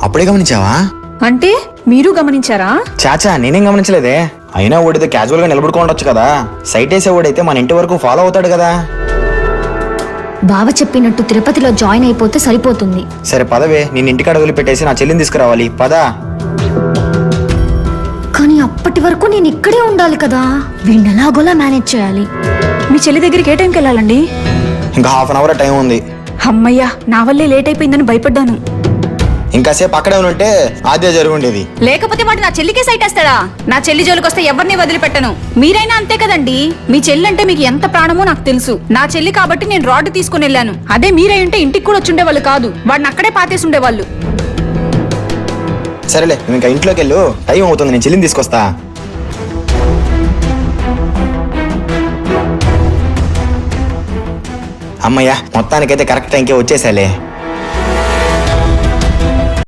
అప్పుడే గమనించావా? అంటే మీరు గమనించారా? చాచా నేనేం గమనించలేదే. అయినా ఓడితే క్యాజువల్ గా నిలబడుకోండొచ్చు కదా. సైట్ వేసేవాడైతే మన ఇంటి వరకు ఫాలో అవుతాడు కదా. బావ చెప్పినట్టు తిరుపతిలో జాయిన్ అయిపోతే సరిపోతుంది. సరే పదవే, నేను ఇంటికాడ వదిలిపెట్టేసి నా చెల్లిని తీసుకురావాలి. పదా. కానీ అప్పటి వరకు నేను ఇక్కడే ఉండాలి కదా. వీడిని ఎలాగోలా మేనేజ్ చేయాలి. మీ చెల్లి దగ్గరికి ఏ టైంకి వెళ్ళాలండి? ఇంకా హాఫ్ అన్ అవర్ టైం ఉంది. అమ్మయ్యా, నా వల్లే లేట్ అయిపోయిందని భయపడ్డాను. ఇంకాసేపు అక్కడే ఉంటే అదే జరుగుండేది. లేకపోతే వాడు నా చెల్లికే సైట్ వేస్తాడా? నా చెల్లి జోలికి వస్తే ఎవరిని వదిలిపెట్టను. మీరైనా అంతే కదండి. మీ చెల్లి అంటే మీకు ఎంత ప్రాణమో నాకు తెలుసు. నా చెల్లి కాబట్టి నేను రాడ్ తీసుకుని వెళ్ళాను. అదే మీరై ఉంటే ఇంటికి కూడా వచ్చుండేవాళ్ళు కాదు. వాడిని అక్కడే పాతేసి ఉండేవాళ్ళు. సరేలే, నువ్వు ఇంకా ఇంట్లోకి వెళ్ళు. టైం అవుతుంది, నేను చెల్లిని తీసుకొస్తా. అమ్మయ్యా, మొత్తానికైతే కరెక్ట్ టైంకే వచ్చేసాలే.